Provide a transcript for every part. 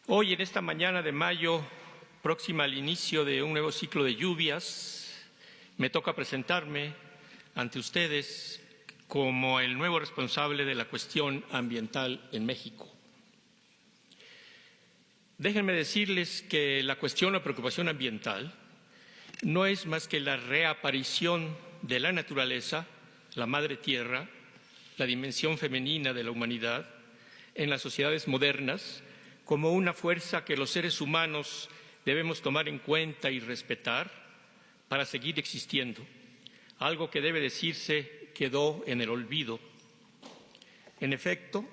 Hoy, en esta mañana de mayo, próxima al inicio de un nuevo ciclo de lluvias, me toca presentarme ante ustedes como el nuevo responsable de la cuestión ambiental en México. Déjenme decirles que la cuestión o preocupación ambiental no es más que la reaparición de la naturaleza, la madre tierra, la dimensión femenina de la humanidad en las sociedades modernas, como una fuerza que los seres humanos debemos tomar en cuenta y respetar para seguir existiendo. Algo que debe decirse quedó en el olvido. En efecto,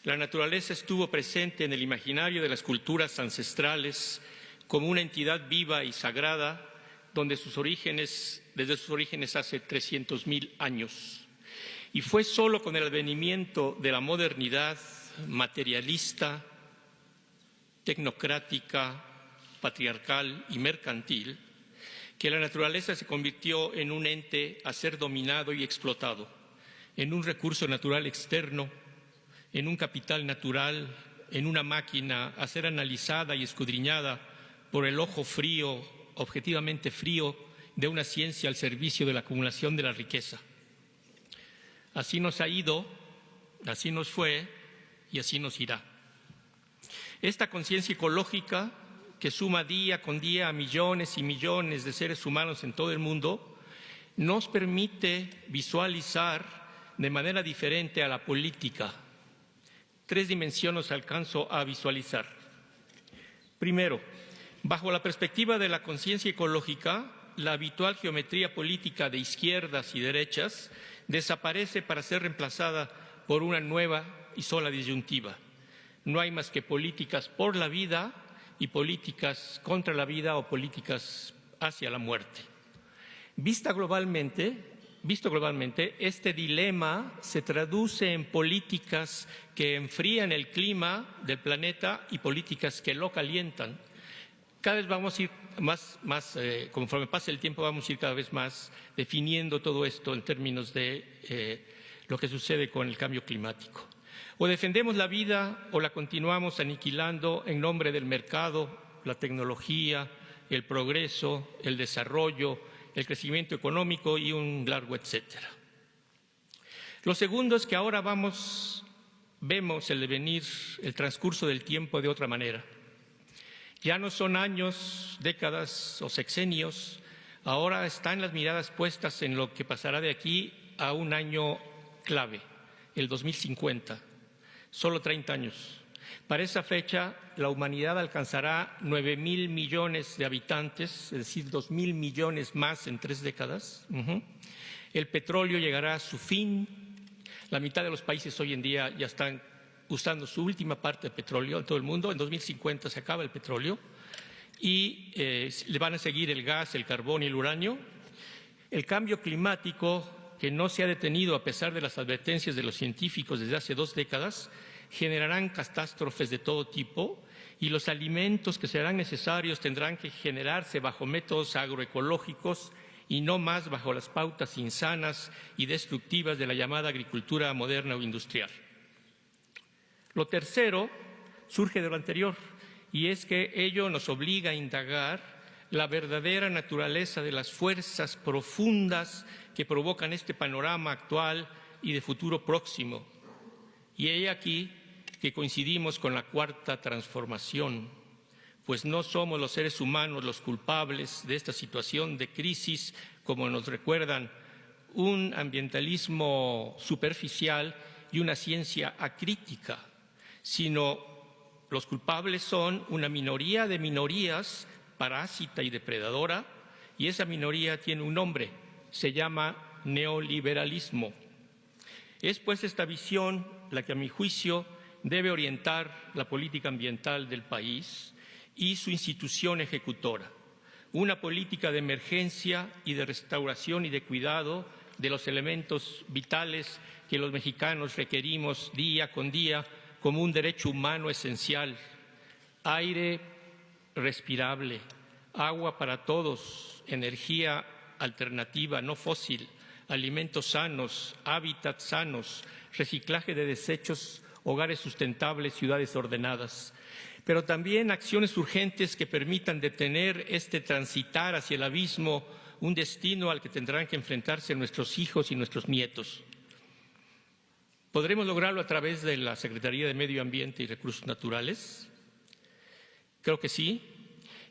la naturaleza estuvo presente en el imaginario de las culturas ancestrales como una entidad viva y sagrada desde sus orígenes hace 300.000 años. Y fue solo con el advenimiento de la modernidad materialista, tecnocrática, patriarcal y mercantil, que la naturaleza se convirtió en un ente a ser dominado y explotado, en un recurso natural externo, en un capital natural, en una máquina a ser analizada y escudriñada por el ojo frío, objetivamente frío, de una ciencia al servicio de la acumulación de la riqueza. Así nos ha ido, así nos fue y así nos irá. Esta conciencia ecológica, que suma día con día a millones y millones de seres humanos en todo el mundo, nos permite visualizar de manera diferente a la política. 3 dimensiones alcanzo a visualizar. Primero, bajo la perspectiva de la conciencia ecológica, la habitual geometría política de izquierdas y derechas desaparece para ser reemplazada por una nueva y sola disyuntiva. No hay más que políticas por la vida y políticas contra la vida o políticas hacia la muerte. Visto globalmente, este dilema se traduce en políticas que enfrían el clima del planeta y políticas que lo calientan. Cada vez vamos a ir conforme pase el tiempo, vamos a ir cada vez más definiendo todo esto en términos de lo que sucede con el cambio climático. O defendemos la vida o la continuamos aniquilando en nombre del mercado, la tecnología, el progreso, el desarrollo, el crecimiento económico y un largo etcétera. Lo segundo es que ahora vemos el devenir, el transcurso del tiempo de otra manera. Ya no son años, décadas o sexenios, ahora están las miradas puestas en lo que pasará de aquí a un año clave, el 2050. Solo 30 años. Para esa fecha, la humanidad alcanzará 9.000 millones de habitantes, es decir, 2.000 millones más en 3 décadas. El petróleo llegará a su fin. La mitad de los países hoy en día ya están usando su última parte de petróleo en todo el mundo. En 2050 se acaba el petróleo y le van a seguir el gas, el carbón y el uranio. El cambio climático, que no se ha detenido a pesar de las advertencias de los científicos desde hace 2 décadas, generarán catástrofes de todo tipo y los alimentos que serán necesarios tendrán que generarse bajo métodos agroecológicos y no más bajo las pautas insanas y destructivas de la llamada agricultura moderna o industrial. Lo tercero surge de lo anterior, y es que ello nos obliga a indagar la verdadera naturaleza de las fuerzas profundas que provocan este panorama actual y de futuro próximo. Y he aquí que coincidimos con la cuarta transformación, pues no somos los seres humanos los culpables de esta situación de crisis, como nos recuerdan un ambientalismo superficial y una ciencia acrítica, sino los culpables son una minoría de minorías parásita y depredadora, y esa minoría tiene un nombre, se llama neoliberalismo. Es pues esta visión la que, a mi juicio, debe orientar la política ambiental del país y su institución ejecutora. Una política de emergencia y de restauración y de cuidado de los elementos vitales que los mexicanos requerimos día con día como un derecho humano esencial: aire respirable, agua para todos, energía alternativa no fósil, alimentos sanos, hábitats sanos, reciclaje de desechos, hogares sustentables, ciudades ordenadas. pero también acciones urgentes que permitan detener este transitar hacia el abismo, un destino al que tendrán que enfrentarse nuestros hijos y nuestros nietos. ¿Podremos lograrlo a través de la Secretaría de Medio Ambiente y Recursos Naturales? Creo que sí.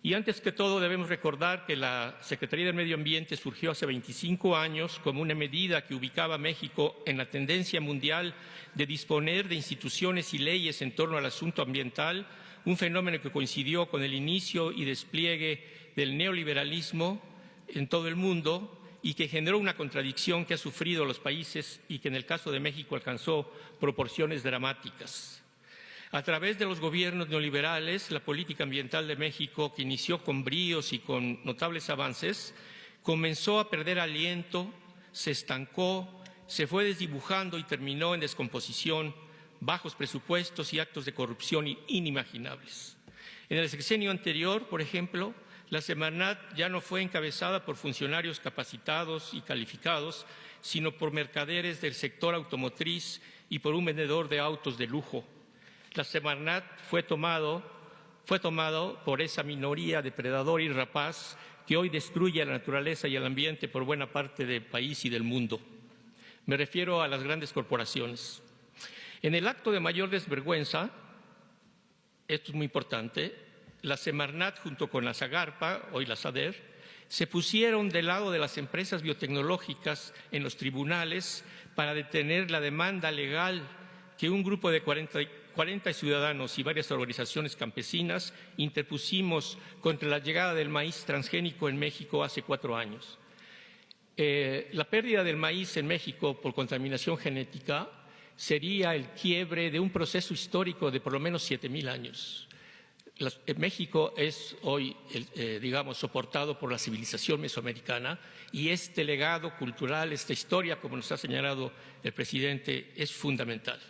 Y antes que todo debemos recordar que la Secretaría de Medio Ambiente surgió hace 25 años como una medida que ubicaba a México en la tendencia mundial de disponer de instituciones y leyes en torno al asunto ambiental, un fenómeno que coincidió con el inicio y despliegue del neoliberalismo en todo el mundo y que generó una contradicción que ha sufrido los países y que en el caso de México alcanzó proporciones dramáticas. A través de los gobiernos neoliberales, la política ambiental de México, que inició con bríos y con notables avances, comenzó a perder aliento, se estancó, se fue desdibujando y terminó en descomposición, bajos presupuestos y actos de corrupción inimaginables. En el sexenio anterior, por ejemplo, la Semarnat ya no fue encabezada por funcionarios capacitados y calificados, sino por mercaderes del sector automotriz y por un vendedor de autos de lujo. La Semarnat fue tomado por esa minoría depredadora y rapaz que hoy destruye a la naturaleza y el ambiente por buena parte del país y del mundo. Me refiero a las grandes corporaciones. En el acto de mayor desvergüenza, esto es muy importante, la Semarnat junto con la Zagarpa, hoy la SADER, se pusieron del lado de las empresas biotecnológicas en los tribunales para detener la demanda legal que un grupo de 40 ciudadanos y varias organizaciones campesinas interpusimos contra la llegada del maíz transgénico en México hace 4 años. La pérdida del maíz en México por contaminación genética sería el quiebre de un proceso histórico de por lo menos 7,000 años. México es hoy, digamos, soportado por la civilización mesoamericana y este legado cultural, esta historia, como nos ha señalado el presidente, es fundamental.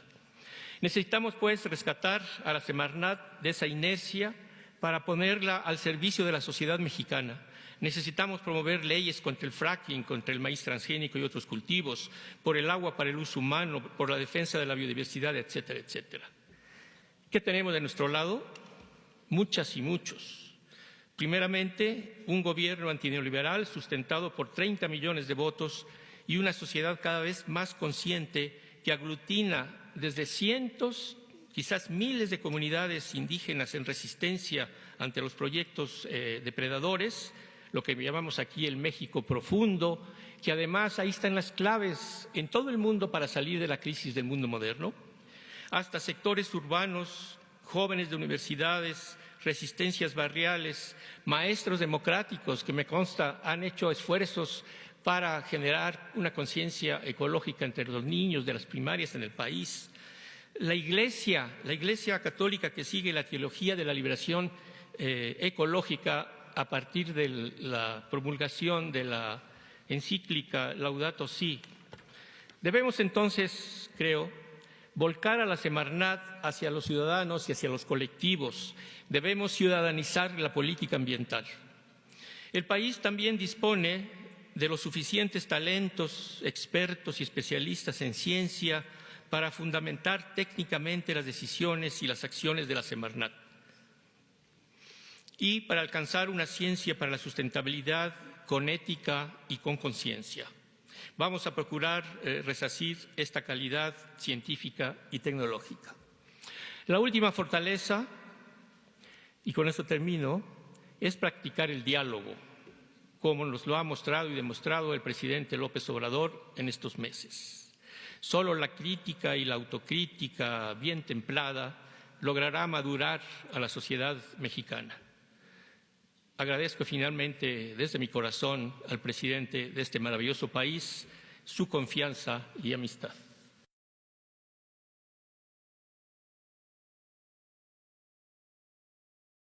Necesitamos, pues, rescatar a la Semarnat de esa inercia para ponerla al servicio de la sociedad mexicana. Necesitamos promover leyes contra el fracking, contra el maíz transgénico y otros cultivos, por el agua para el uso humano, por la defensa de la biodiversidad, etcétera, etcétera. ¿Qué tenemos de nuestro lado? Muchas y muchos. Primeramente, un gobierno antineoliberal sustentado por 30 millones de votos y una sociedad cada vez más consciente que aglutina desde cientos, quizás miles de comunidades indígenas en resistencia ante los proyectos depredadores, lo que llamamos aquí el México profundo, que además ahí están las claves en todo el mundo para salir de la crisis del mundo moderno, hasta sectores urbanos, jóvenes de universidades, resistencias barriales, maestros democráticos que me consta han hecho esfuerzos para generar una conciencia ecológica entre los niños de las primarias en el país. La Iglesia católica que sigue la teología de la liberación ecológica a partir de la promulgación de la encíclica Laudato Si. Debemos entonces, creo, volcar a la Semarnat hacia los ciudadanos y hacia los colectivos. Debemos ciudadanizar la política ambiental. El país también dispone de los suficientes talentos, expertos y especialistas en ciencia para fundamentar técnicamente las decisiones y las acciones de la Semarnat y para alcanzar una ciencia para la sustentabilidad con ética y con conciencia. Vamos a procurar resarcir esta calidad científica y tecnológica. La última fortaleza, y con esto termino, es practicar el diálogo, como nos lo ha mostrado y demostrado el presidente López Obrador en estos meses. Solo la crítica y la autocrítica bien templada logrará madurar a la sociedad mexicana. Agradezco finalmente desde mi corazón al presidente de este maravilloso país su confianza y amistad.